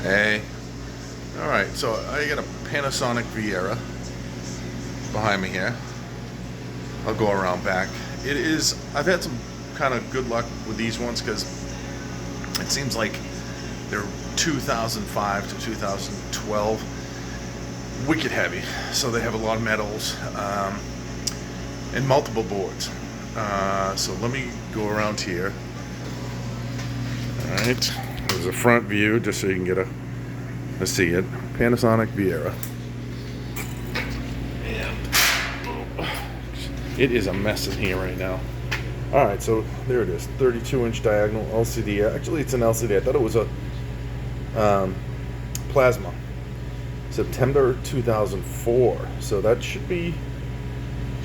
Hey. Alright, so I got a Panasonic Viera behind me here. I'll go around back. I've had some kind of good luck with these ones because it seems like they're 2005 to 2012. Wicked heavy. So they have a lot of metals and multiple boards. So let me go around here. Alright. There's a front view just so you can get a see it. Panasonic Viera. And it is a mess in here right now. Alright, so there it is. 32-inch diagonal LCD. Actually, it's an LCD. I thought it was a plasma. September 2004. So that should be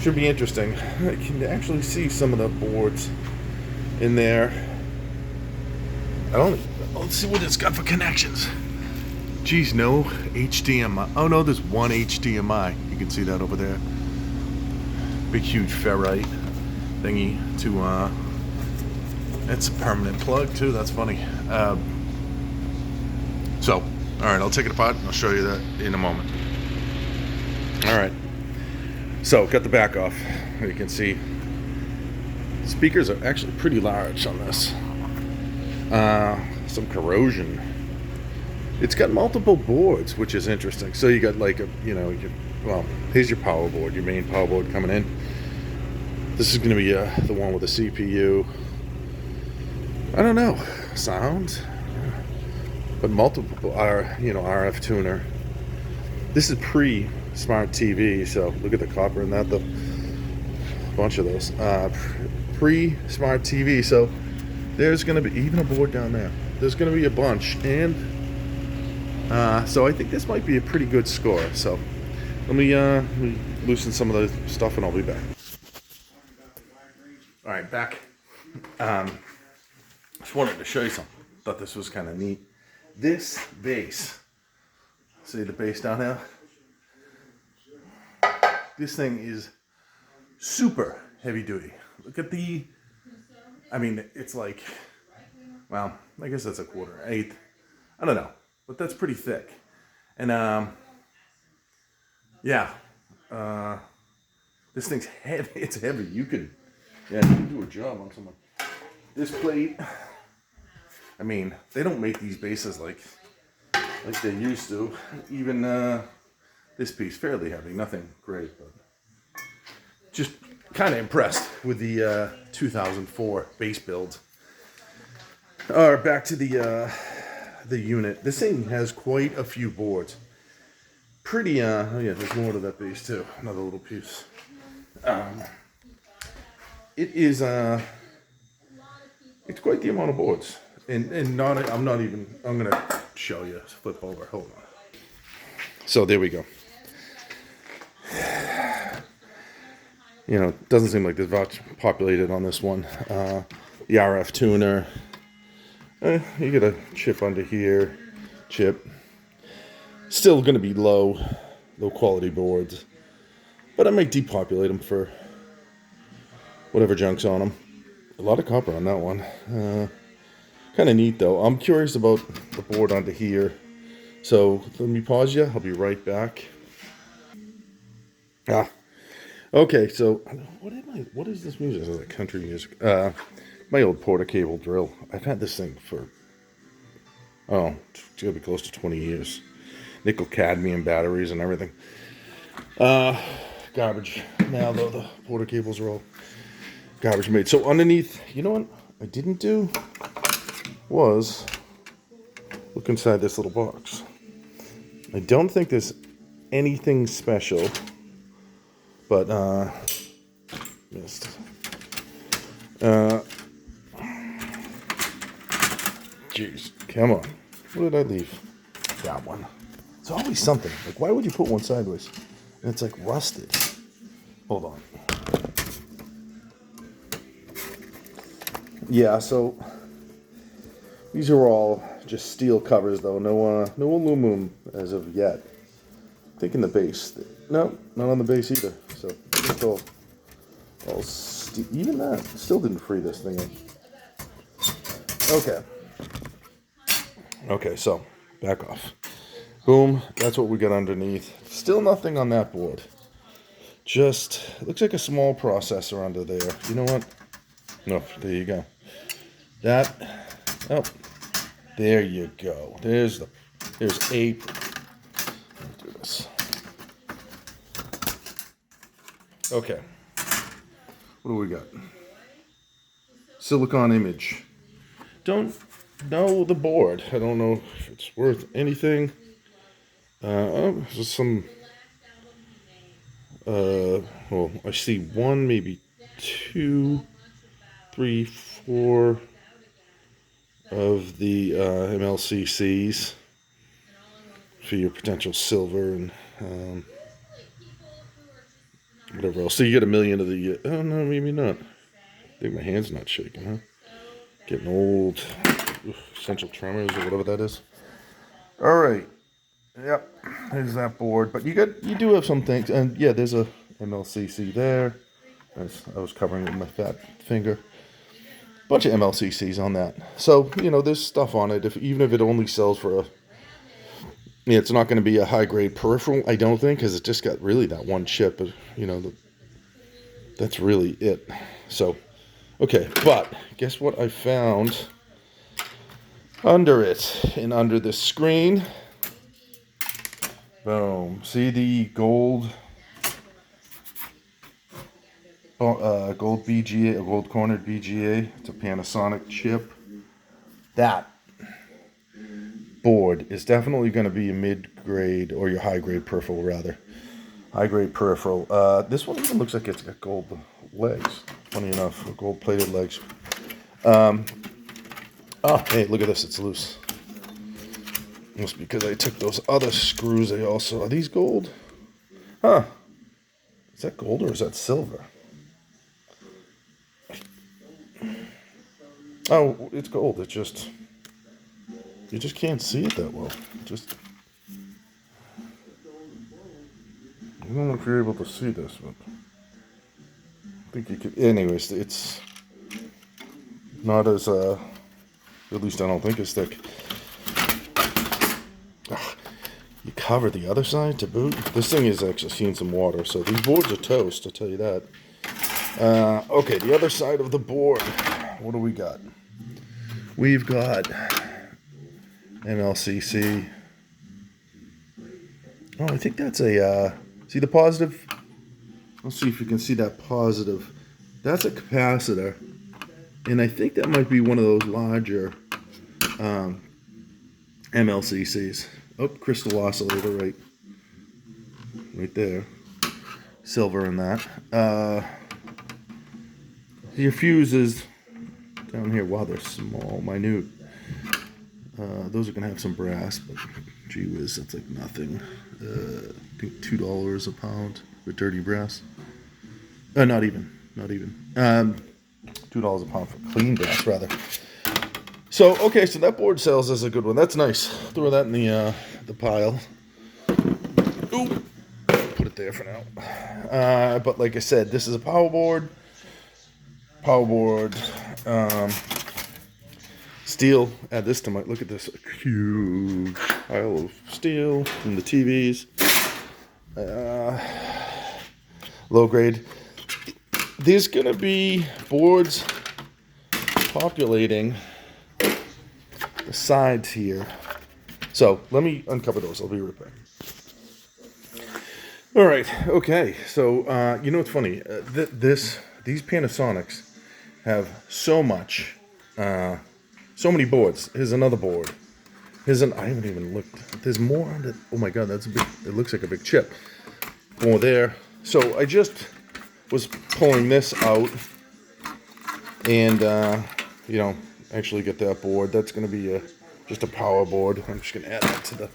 interesting. I can actually see some of the boards in there. Let's see what it's got for connections. Geez, no HDMI. Oh no, there's one HDMI. You can see that over there. Big, huge ferrite thingy to, it's a permanent plug too. That's funny. So, alright, I'll take it apart and I'll show you that in a moment. Alright. So, got the back off. You can see speakers are actually pretty large on this. Some corrosion. It's got multiple boards, which is interesting. So you got like here's your power board, your main power board coming in. This is going to be the one with the CPU. I don't know, sound, but multiple RF tuner. This is pre-smart TV, so look at the copper in that. The bunch of those pre-smart TV. So there's going to be even a board down there. There's going to be a bunch, and so I think this might be a pretty good score. So let me loosen some of the stuff, and I'll be back. All right, back. Just wanted to show you something. Thought this was kind of neat. This bass. See the bass down here? This thing is super heavy duty. Look at it's like, well, I guess that's a 1/4, I don't know, but that's pretty thick. And this thing's heavy. It's heavy. You can do a job on someone. This plate, they don't make these bases like they used to. Even this piece, fairly heavy. Nothing great, but just kind of impressed with the 2004 base build. Back to the unit. This thing has quite a few boards. Pretty, there's more to that base too. Another little piece. It's quite the amount of boards. And I'm gonna show you. Flip over, hold on. So there we go. It doesn't seem like there's much populated on this one. The RF tuner. You get a chip under here. Chip. Still going to be low quality boards. But I might depopulate them for whatever junk's on them. A lot of copper on that one. Kind of neat though. I'm curious about the board under here. So let me pause you. I'll be right back. Okay, so what is this music? Is it country music? My old Porter cable drill. I've had this thing for, it's gonna be close to 20 years. Nickel cadmium batteries and everything. Garbage. Now though, the Porter cables are all garbage made. So underneath, you know what I didn't do was look inside this little box. I don't think there's anything special. But, missed. Jeez, come on. What did I leave? That one. It's always something. Like, why would you put one sideways? And it's like rusted. Hold on. Yeah, so these are all just steel covers, though. No aluminum as of yet. I think in the base. No, not on the base either. So just all even that still didn't free this thing in. Okay, so Back off. Boom. That's what we got underneath. Still nothing on that board. Just looks like a small processor under there. You know what? No, there you go. That. Oh, there you go. There's a. Let's do this. Okay. What do we got? Silicon image. Don't know the board. I don't know if it's worth anything. There's some. Well, I see 1, maybe 2, 3, 4 of the MLCCs for your potential silver and whatever else. So you get 1,000,000 of the. Oh no, maybe not. I think my hand's not shaking, huh? Getting old. Essential tremors or whatever that is. All right. Yep. There's that board. But you do have some things, and yeah, there's a MLCC there. I was covering it with my fat finger. Bunch of MLCCs on that. So, there's stuff on it. Even if it only sells for it's not going to be a high-grade peripheral, I don't think, because it just got really that one chip. But, that's really it. So, okay. But guess what I found under it and under the screen? Boom. See the gold BGA, a gold cornered BGA. It's a Panasonic chip. That board is definitely going to be a mid-grade, or your high-grade peripheral, rather. High-grade peripheral. This one even looks like it's got gold legs. Funny enough, gold-plated legs. Oh, hey, look at this. It's loose. Must be because I took those other screws. Are these gold? Huh. Is that gold or is that silver? Oh, it's gold. It's just, you just can't see it that well. I don't know if you're able to see this, but I think you could. Anyways, it's not as, at least I don't think it's thick. You cover the other side to boot. This thing is actually seen some water, so these boards are toast, I'll tell you that. Okay, the other side of the board. What do we got? We've got MLCC. Oh, I think that's a, see the positive? Let's see if you can see that positive. That's a capacitor. And I think that might be one of those larger MLCCs. Oh, crystal oscillator right there. Silver in that. Your fuses down here, wow, they're small, minute. Those are going to have some brass, but gee whiz, that's like nothing. I think $2 a pound with dirty brass. Not even. $2 a pound for clean brass, rather. So, okay, so that board sells as a good one. That's nice. Throw that in the pile. Ooh, put it there for now. But like I said, this is a power board. Steel. Add this to my, look at this huge pile of steel from the TVs. Low grade. There's going to be boards populating the sides here. So let me uncover those. I'll be right back. All right. Okay. So you know what's funny? These Panasonics have so many boards. Here's another board. I haven't even looked. There's more on it. Oh my God, that's a big. It looks like a big chip. More there. So I just was pulling this out, and actually get that board. That's going to be just a power board. I'm just going to add that to the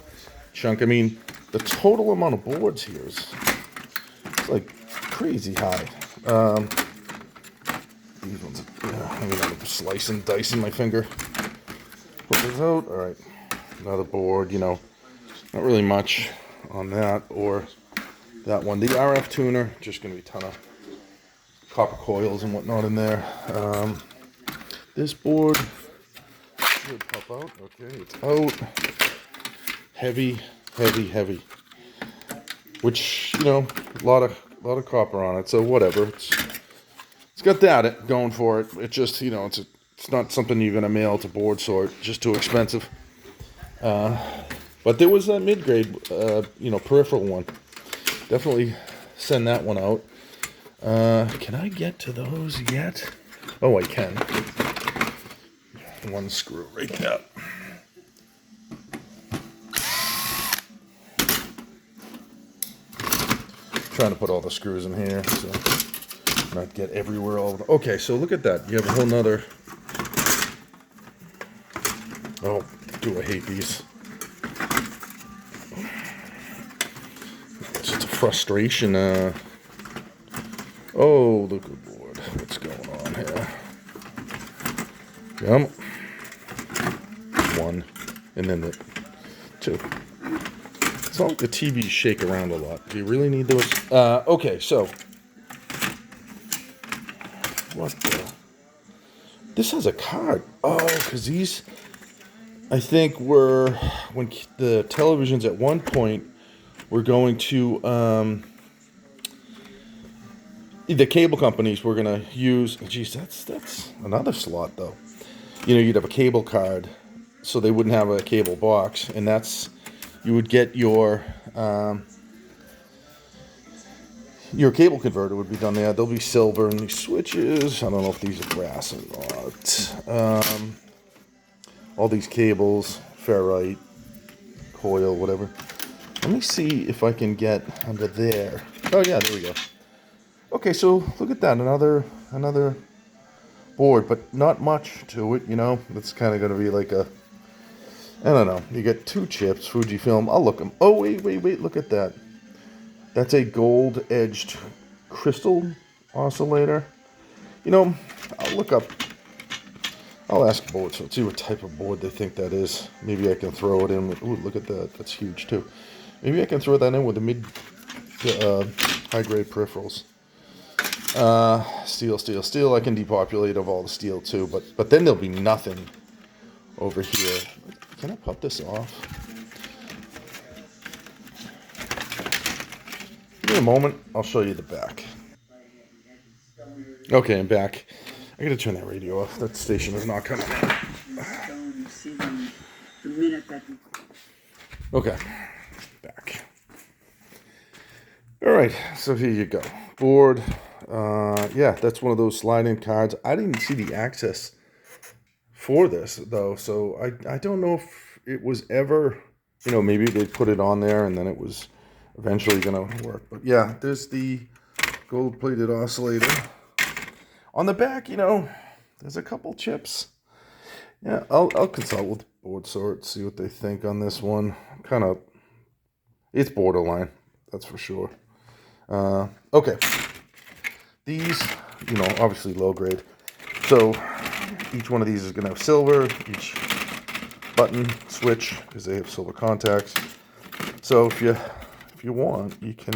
chunk. I mean, the total amount of boards here is like crazy high. These ones, I'm going to slice and dice in my finger. Put this out. All right, another board. Not really much on that or that one. The RF tuner, just going to be a ton of copper coils and whatnot in there. This board should pop out. Okay, it's out. heavy, heavy, heavy. Which, you know, a lot of copper on it, so whatever. It's got that going for it. It just, you know, it's not something you're gonna mail to board sort. Just too expensive. But there was a mid-grade, you know, peripheral one. Definitely send that one out. Can I get to those yet? Oh, I can. One screw right there. Trying to put all the screws in here, so not get everywhere all. Okay, so look at that. You have a whole nother. Oh, do I hate these? It's just a frustration. Oh, look at Lord, what's going on here? Yep. One, and then the two. It's not like the TVs shake around a lot. Do you really need those? Okay, so what the? This has a card. Oh, because these, I think, were when the televisions at one point were going to the cable companies were going to use. Geez, that's another slot though. You know, you'd have a cable card, so they wouldn't have a cable box, and that's you would get your cable converter would be done there. They'll be silver, and these switches, I don't know if these are brass or not. All these cables, ferrite, coil, whatever. Let me see if I can get under there. Oh yeah, there we go. Okay, so look at that, another board, but not much to it, you know. It's kind of going to be like a, I don't know. You get two chips, Fujifilm. I'll look them. Oh, wait, look at that. That's a gold-edged crystal oscillator. You know, I'll look up, I'll ask board, so let's see what type of board they think that is. Maybe I can throw it in with, ooh, look at that. That's huge, too. Maybe I can throw that in with the high-grade peripherals. Steel. I can depopulate of all the steel, too, but then there'll be nothing over here. Can I pop this off? Give me a moment. I'll show you the back. Okay, I'm back. I gotta turn that radio off. That station is not coming in. Okay, back. All right, so here you go. Board. Yeah, that's one of those slide-in cards. I didn't see the access for this though, so I don't know if it was ever, you know, maybe they put it on there and then it was eventually gonna work. But yeah, there's the gold-plated oscillator. On the back, you know, there's a couple chips. Yeah, I'll consult with board sort, see what they think on this one. Kind of, it's borderline, that's for sure. Okay, these, you know, obviously low grade. So each one of these is going to have silver, each button switch, because they have silver contacts. So if you want, you can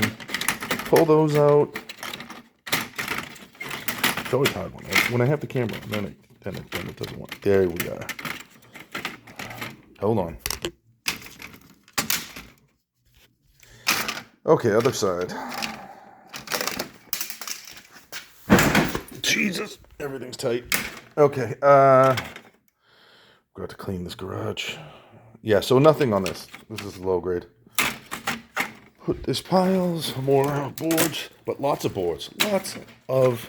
pull those out. It's always hard when I have the camera, then it doesn't work. There we are. Hold on. Okay, other side. Jesus, everything's tight. Okay, got to clean this garage. Yeah, so nothing on this. This is low grade. Put this piles, more boards, but lots of boards. Lots of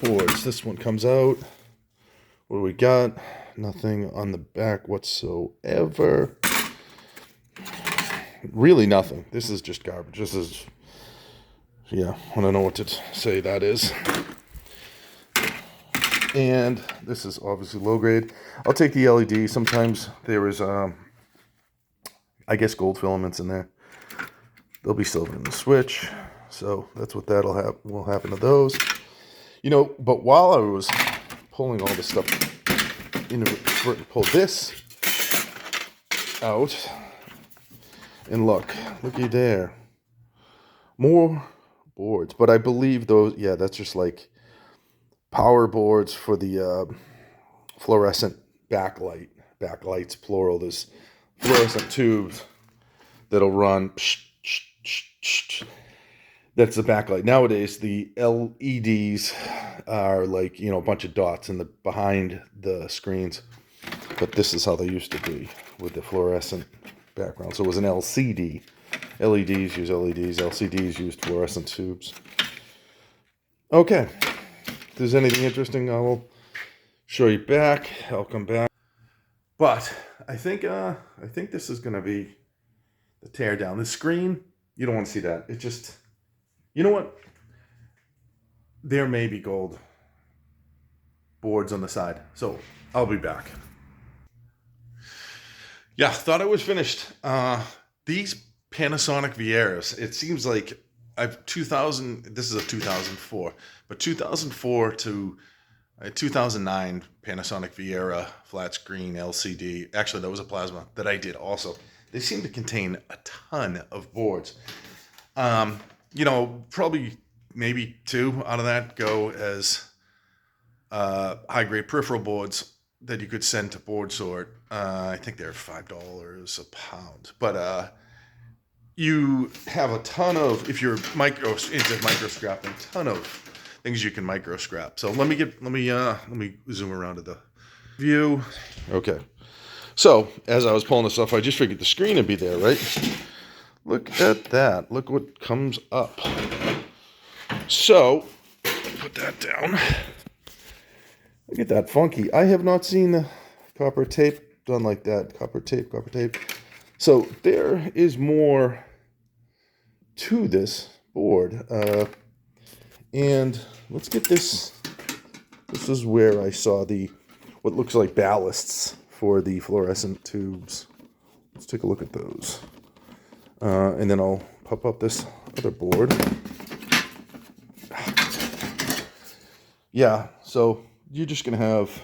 boards. This one comes out. What do we got? Nothing on the back whatsoever. Really nothing. This is just garbage. This is, yeah, I don't know what to say that is. And this is obviously low grade. I'll take the LED. Sometimes there is, I guess, gold filaments in there. They'll be silver in the switch. So that's what will happen to those. You know, but while I was pulling all this stuff, pull this out. And looky there. More boards. But I believe those, yeah, that's just like power boards for the fluorescent backlights, plural. There's fluorescent tubes that'll run. That's the backlight. Nowadays, the LEDs are like, a bunch of dots in the behind the screens. But this is how they used to be with the fluorescent background. So it was an LCD. LEDs use LEDs. LCDs used fluorescent tubes. Okay. If there's anything interesting, I will show you back. I'll come back. But I think this is going to be the teardown. The screen, you don't want to see that. It just, you know what? There may be gold boards on the side. So I'll be back. Yeah, thought I was finished. These Panasonic Vieras, it seems like this is a 2004, but 2004 to 2009 Panasonic Viera flat screen LCD. Actually, that was a plasma that I did also. They seem to contain a ton of boards. Probably maybe 2 out of that go as high-grade peripheral boards that you could send to board sort. I think they're $5 a pound. But you have a ton of, if you're into microscrapping, a ton of things you can microscrap. So let me zoom around to the view. Okay. So as I was pulling this off, I just figured the screen would be there, right? Look at that. Look what comes up. So put that down. Look at that funky. I have not seen the copper tape done like that. Copper tape. So there is more to this board. And let's get this. This is where I saw what looks like ballasts for the fluorescent tubes. Let's take a look at those. And then I'll pop up this other board. Yeah, so you're just going to have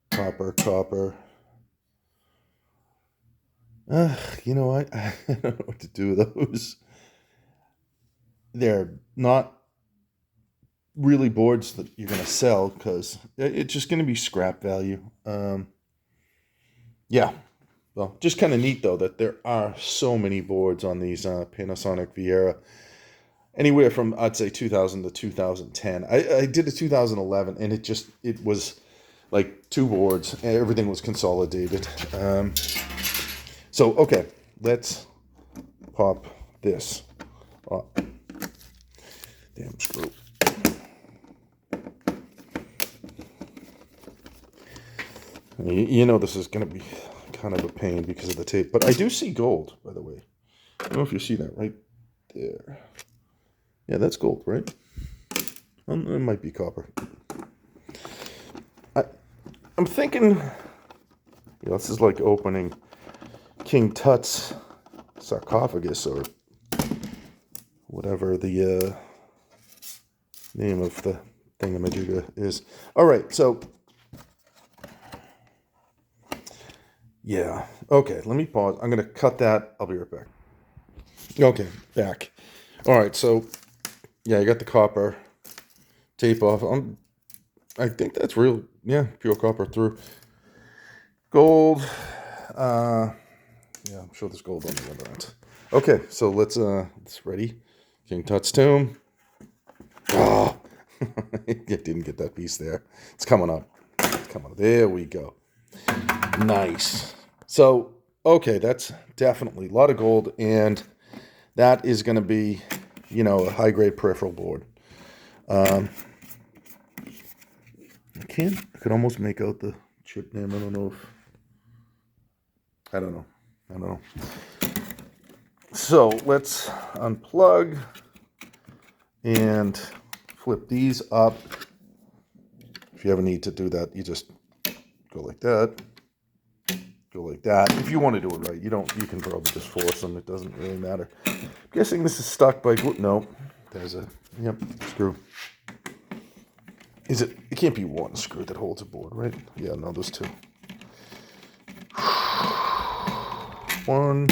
copper. I don't know what to do with those. They're not really boards that you're going to sell because it's just going to be scrap value. Yeah. Well, just kind of neat, though, that there are so many boards on these Panasonic Viera. Anywhere from, I'd say, 2000 to 2010. I did a 2011, and it was like 2 boards. And everything was consolidated. So, okay, let's pop this up. Damn screw. You know this is going to be kind of a pain because of the tape. But I do see gold, by the way. I don't know if you see that right there. Yeah, that's gold, right? It might be copper. I'm thinking, this is like opening King Tut's sarcophagus or whatever the name of the thingamajigga is. All right, so yeah. Okay, let me pause. I'm going to cut that. I'll be right back. Okay, back. All right, so yeah, I got the copper tape off. I think that's real. Yeah, pure copper through. Gold. Yeah, I'm sure there's gold on the other end. Okay, so let's ready. King Tut's tomb. Oh, it didn't get that piece there. It's coming up. There we go. Nice. So, okay, that's definitely a lot of gold, and that is going to be, a high-grade peripheral board. I could almost make out the chip name. I don't know. So, let's unplug and flip these up. If you ever need to do that, you just go like that. Go like that. If you want to do it right, you can probably just force them. It doesn't really matter. I'm guessing this is stuck by glue. No, there's a screw. It can't be one screw that holds a board, right? Yeah, no, there's 2. One.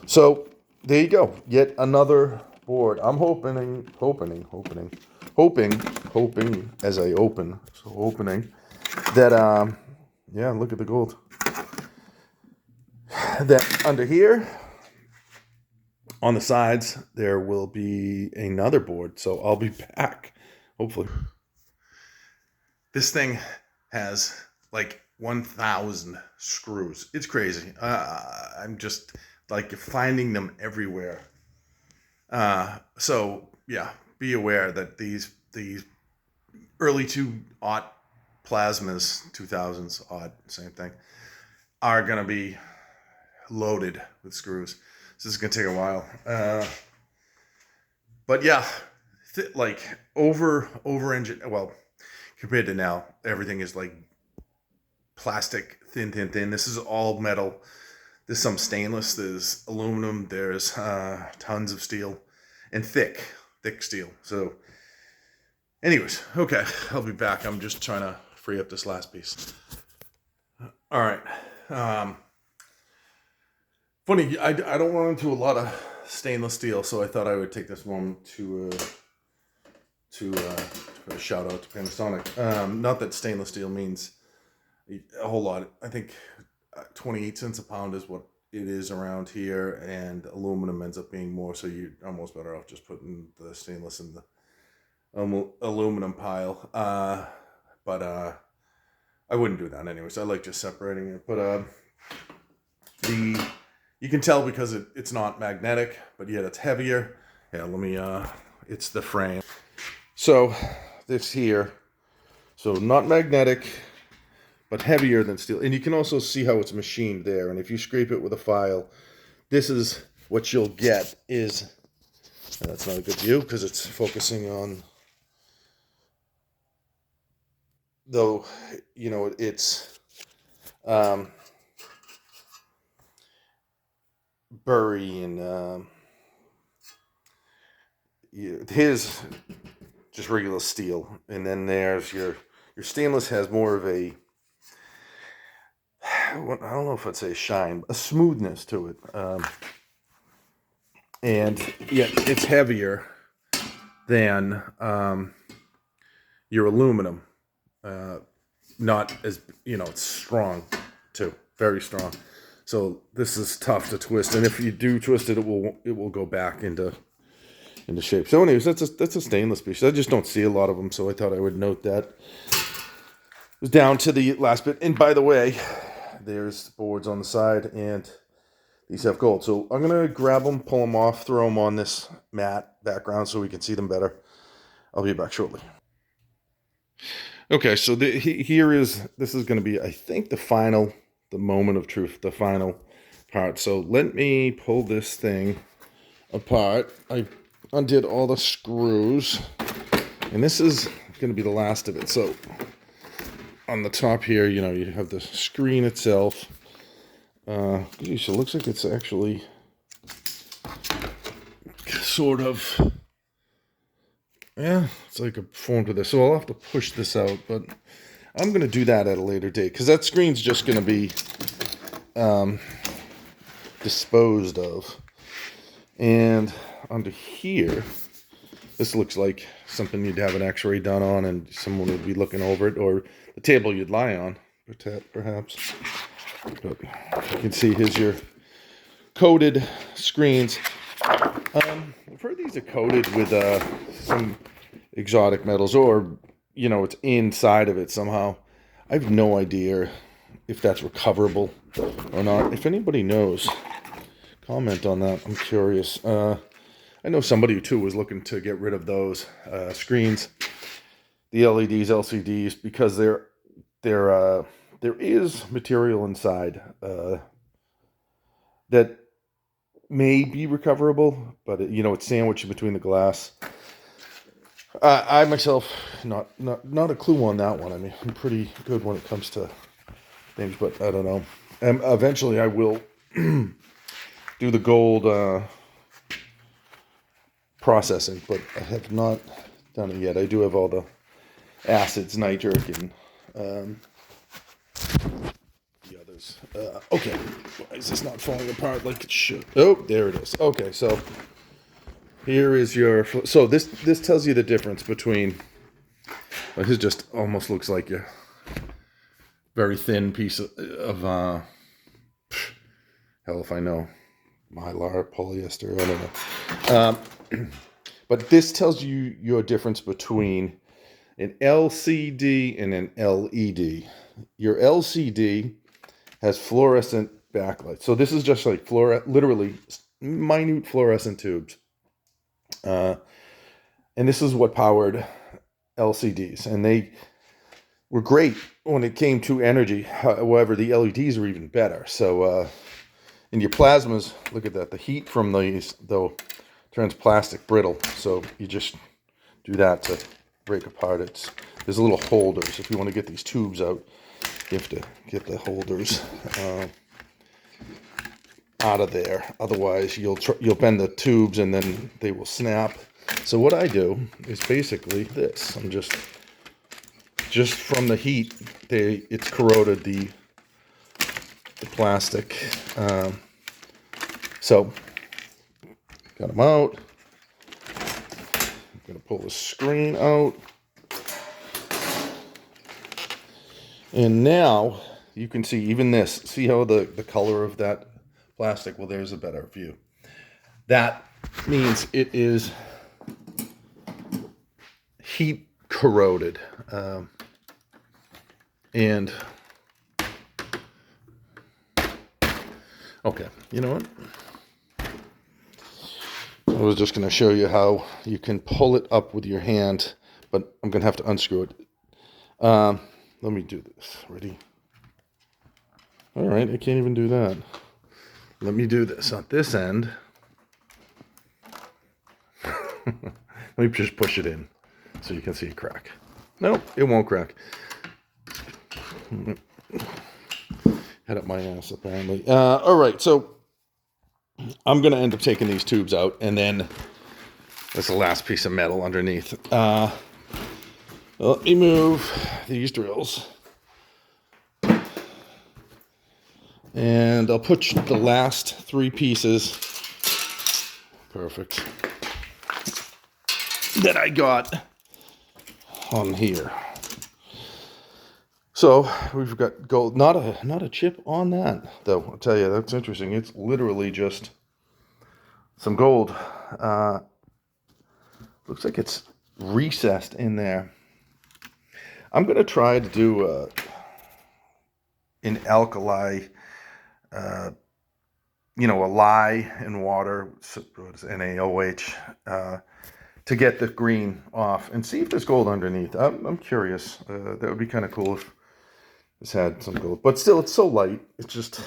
So there you go. Yet another board. I'm hoping as I open. So opening that, yeah, look at the gold. Then under here, on the sides, there will be another board. So I'll be back, hopefully. This thing has like 1,000 screws. It's crazy. I'm just like finding them everywhere. So yeah, be aware that these early 2000 plasmas, 2000s odd, same thing, are gonna be loaded with screws. So this is gonna take a while. But yeah, like over engine. Well, compared to now, everything is like plastic, thin. This is all metal. There's some stainless, there's aluminum, there's tons of steel, and thick steel. So anyways, okay, I'll be back. I'm just trying to free up this last piece. All right. Funny, I don't run into a lot of stainless steel, so I thought I would take this moment to shout out to Panasonic. Not that stainless steel means a whole lot. I think 28 cents a pound is what it is around here, and aluminum ends up being more, so you're almost better off just putting the stainless in the aluminum pile. But I wouldn't do that anyways. I like just separating it. But you can tell because it's not magnetic, but yet it's heavier. Yeah, let me, it's the frame. So this here, so not magnetic, but heavier than steel. And you can also see how it's machined there. And if you scrape it with a file, this is what you'll get is, that's not a good view because it's focusing on, though, you know, it's Bury and his just regular steel, and then there's your stainless has more of a, I don't know if I'd say shine, a smoothness to it, and yet it's heavier than your aluminum. Not as, you know, it's strong too, very strong. So this is tough to twist, and if you do twist it, it will go back into shape. So anyways, that's a stainless piece. I just don't see a lot of them, so I thought I would note that. It was down to the last bit. And by the way, there's boards on the side, and these have gold. So I'm gonna grab them, pull them off, throw them on this matte background so we can see them better. I'll be back shortly. Okay, so this is going to be, I think, the moment of truth, the final part. So let me pull this thing apart. I undid all the screws, and this is going to be the last of it. So on the top here, you know, you have the screen itself. Geez, it looks like it's actually sort of, yeah, it's like a form to this. So I'll have to push this out, but I'm going to do that at a later date because that screen's just going to be disposed of. And under here, this looks like something you'd have an x-ray done on and someone would be looking over it, or the table you'd lie on, perhaps. But you can see here's your coated screens. I've heard these are coated with some exotic metals, or, you know, it's inside of it somehow. I have no idea if that's recoverable or not. If anybody knows, comment on that. I'm curious. I know somebody too was looking to get rid of those screens, the LEDs, LCDs, because there is material inside that may be recoverable, but it, you know, it's sandwiched between the glass. I myself not a clue on that one. I mean, I'm pretty good when it comes to things, but I don't know. Eventually, I will do the gold processing, but I have not done it yet. I do have all the acids, nitric, and the others. Okay, why is this not falling apart like it should? Oh, there it is. Okay, so here is your. So this tells you the difference between. Well, this just almost looks like a very thin piece of Hell if I know. Mylar, polyester, I don't know. But this tells you your difference between an LCD and an LED. Your LCD has fluorescent backlight. So this is just like literally minute fluorescent tubes. And this is what powered LCDs. And they were great when it came to energy. However, the LEDs are even better. So in your plasmas, look at that. The heat from these, though, turns plastic brittle. So you just do that to break apart. There's little holders. If you want to get these tubes out, you have to get the holders out of there. Otherwise, you'll bend the tubes and then they will snap. So what I do is basically this. I'm just from the heat, it's corroded the plastic. So got them out. I'm gonna pull the screen out. And now you can see even this. See how the color of that plastic? Well, there's a better view. That means it is heat corroded. And okay, you know what? I was just going to show you how you can pull it up with your hand, but I'm going to have to unscrew it. Let me do this. Ready? All right, I can't even do that. Let me do this on this end. Let me just push it in so you can see it crack. Nope, it won't crack. Head up my ass, apparently. All right, so I'm going to end up taking these tubes out, and then there's the last piece of metal underneath. Let me move these drills. And I'll put the last three pieces, perfect, that I got on here. So we've got gold, not a chip on that, though. I'll tell you, that's interesting. It's literally just some gold. Looks like it's recessed in there. I'm going to try to do an alkali, a lye in water, what is NaOH, to get the green off and see if there's gold underneath. I'm curious. That would be kind of cool if this had some gold. But still, it's so light. It's just,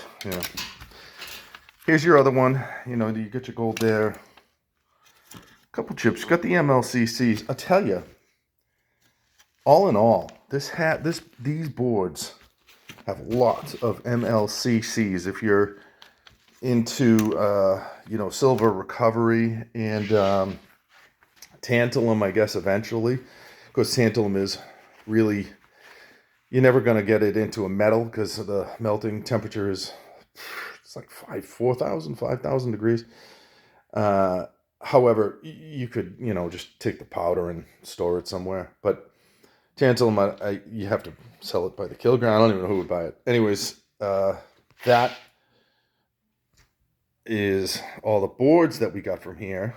Here's your other one. You get your gold there. A couple chips. Got the MLCCs. I'll tell you, all in all, these boards have lots of MLCCs. If you're into, silver recovery and tantalum, I guess, eventually. Because tantalum is really, you're never going to get it into a metal because the melting temperature is, it's like 5,000 degrees. However, you could, just take the powder and store it somewhere. But tantalum, you have to sell it by the kilogram. I don't even know who would buy it. Anyways, that is all the boards that we got from here.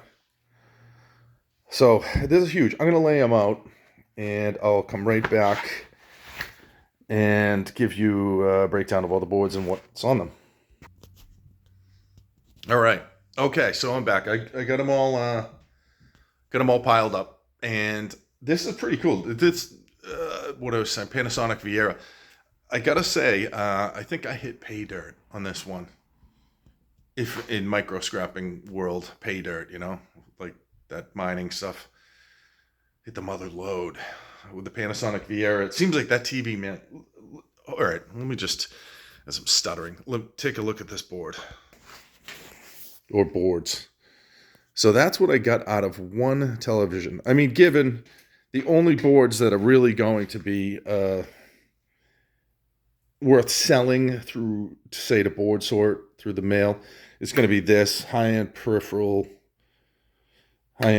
So this is huge. I'm going to lay them out and I'll come right back and give you a breakdown of all the boards and what's on them. All right. Okay, so I'm back. I got them all piled up, and this is pretty cool. This what I was saying, Panasonic Viera. I gotta say, I think I hit pay dirt on this one. If in micro scrapping world, pay dirt, like that mining stuff. Hit the mother load with the Panasonic Viera. It seems like that TV, man. All right, let me just, as I'm stuttering, take a look at this board. Or boards. So that's what I got out of one television. I mean, given the only boards that are really going to be worth selling through, say, the board sort through the mail, it's going to be this high-end peripheral, or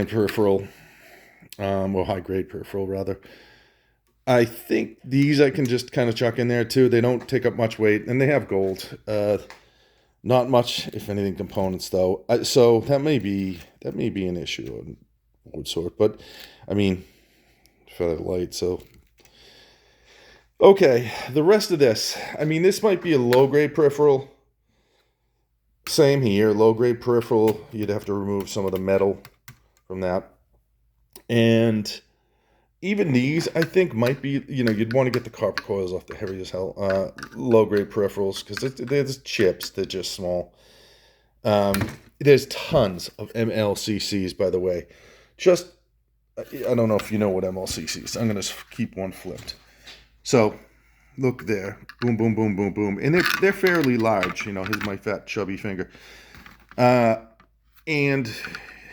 high-grade peripheral, rather. I think these I can just kind of chuck in there, too. They don't take up much weight, and they have gold. Not much, if anything, components though. So that may be an issue on board sort, but I mean, feather light. So okay, the rest of this. I mean, this might be a low grade peripheral. Same here, low grade peripheral. You'd have to remove some of the metal from that, and even these, I think, might be, you'd want to get the copper coils off the heavy as hell low-grade peripherals, because they're just chips. They're just small. There's tons of MLCCs, by the way. Just, I don't know if you know what MLCCs. I'm going to keep one flipped. So, look there. Boom, boom, boom, boom, boom. And they're fairly large. Here's my fat, chubby finger. And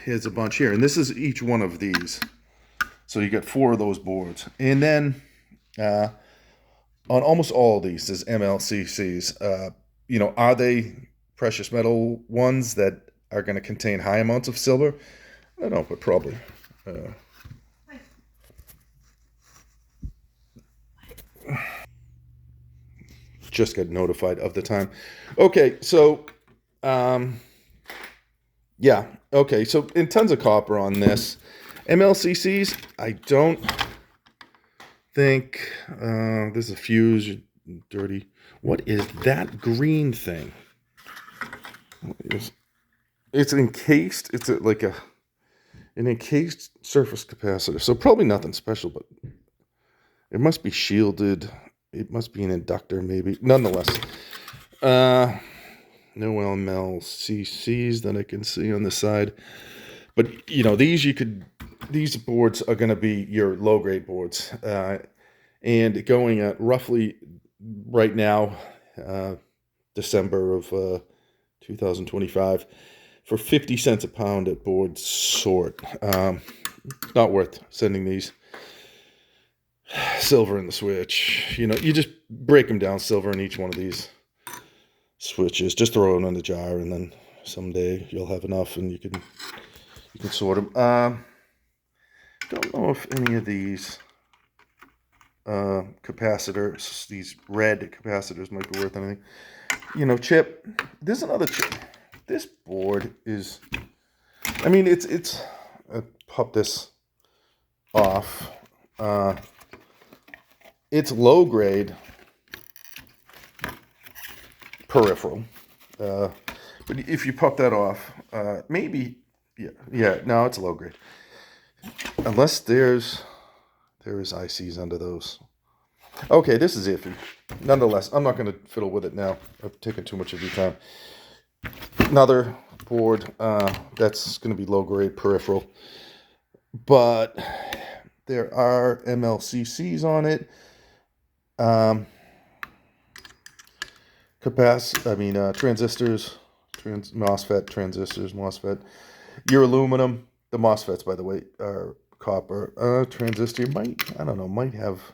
here's a bunch here. And this is each one of these. So you got 4 of those boards. And then on almost all of these, there's MLCCs. Are they precious metal ones that are going to contain high amounts of silver? I don't know, but probably. Just got notified of the time. Okay, so, yeah. Okay, so in tons of copper on this. MLCCs, I don't think, there's a fuse, dirty. What is that green thing? It's encased, it's like an encased surface capacitor. So probably nothing special, but it must be shielded. It must be an inductor maybe. Nonetheless, no MLCCs that I can see on the side. But, these boards are going to be your low-grade boards. And going at roughly, right now, December of 2025, for 50 cents a pound at board sort. Not worth sending these. Silver in the switch. You just break them down, silver in each one of these switches. Just throw it in the jar, and then someday you'll have enough, and you can sort them. Don't know if any of these capacitors, these red capacitors, might be worth anything. Chip. There's another chip. This board is, I mean, it's. Pop this off. It's low grade peripheral. But if you pop that off, maybe. Yeah, no, it's low grade. Unless there is ICs under those. Okay, this is iffy. Nonetheless, I'm not going to fiddle with it now. I've taken too much of your time. Another board that's going to be low grade peripheral. But there are MLCCs on it. Transistors, MOSFET. Your aluminum. The MOSFETs, by the way, are copper. Transistor might have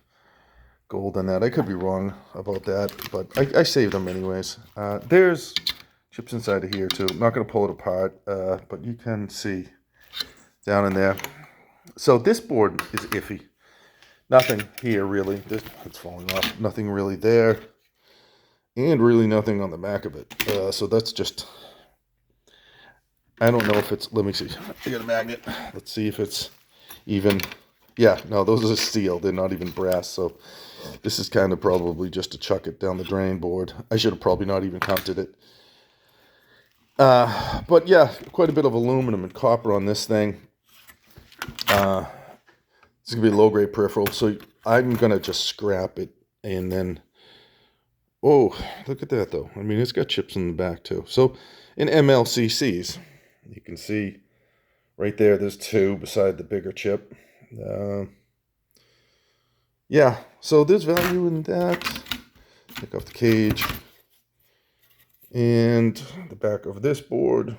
gold in that. I could be wrong about that, but I saved them anyways. There's chips inside of here too. I'm not going to pull it apart, but you can see down in there. So this board is iffy. Nothing here really. It's falling off. Nothing really there. And really nothing on the back of it. So that's just... I don't know if it's... Let me see. I got a magnet. Let's see if it's even... Yeah, no, those are steel. They're not even brass. So this is kind of probably just to chuck it down the drain board. I should have probably not even counted it. But yeah, quite a bit of aluminum and copper on this thing. It's going to be a low-grade peripheral. So I'm going to just scrap it and then... Oh, look at that, though. I mean, it's got chips in the back, too. So in MLCCs... You can see right there, there's 2 beside the bigger chip. Yeah, so there's value in that. Take off the cage. And the back of this board.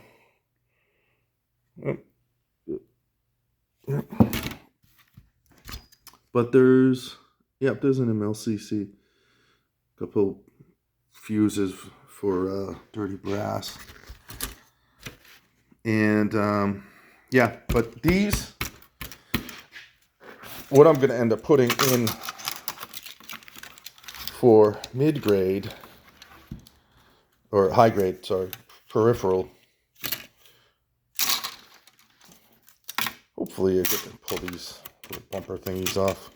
But there's an MLCC. Couple fuses for dirty brass. And, yeah, but these, what I'm going to end up putting in for mid-grade or high grade, sorry, peripheral. Hopefully I get to pull these little bumper thingies off.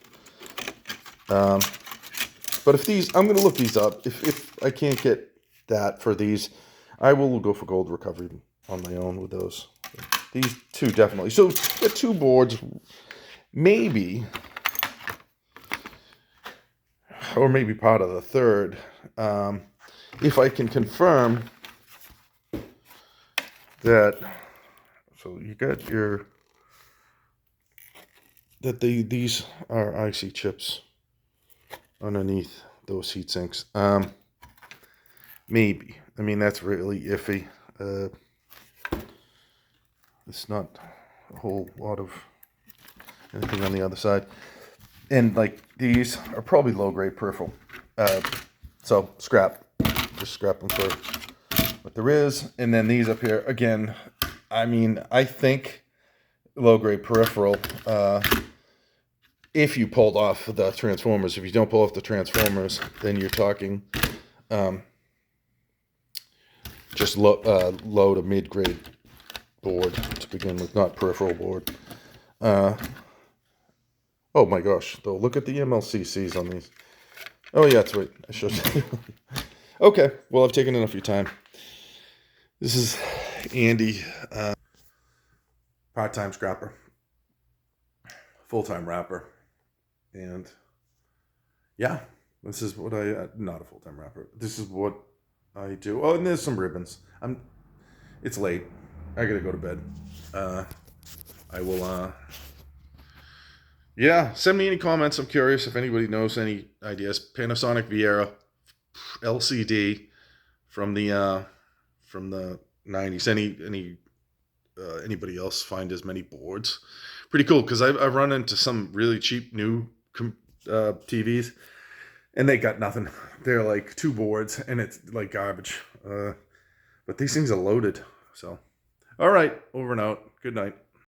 But if these, I'm going to look these up. If I can't get that for these, I will go for gold recovery on my own with those. These two definitely. So get two boards, maybe, or maybe part of the third. If I can confirm that, so you got your, that these are IC chips underneath those heat sinks. Maybe. I mean, that's really iffy. It's not a whole lot of anything on the other side. And like these are probably low grade peripheral. So scrap. Just scrap them for what there is. And then these up here, again, I mean, I think low grade peripheral, if you pulled off the transformers. If you don't pull off the transformers, then you're talking just low to mid grade board to begin with, not peripheral board. Oh my gosh, though, look at the MLCCs on these. Oh yeah, that's right, I showed you. Okay, well, I've taken enough of your time. This is Andy, part-time scrapper, full-time rapper, and yeah, this is what I, not a full-time rapper, this is what I do. Oh, and there's some ribbons. It's late, I gotta go to bed. I will, yeah, send me any comments. I'm curious if anybody knows any ideas. Panasonic Viera LCD from the 90s. Anybody else find as many boards? Pretty cool, because I've run into some really cheap new TVs, and they got nothing. They're like 2 boards, and it's like garbage. But these things are loaded. So, all right, over and out. Good night.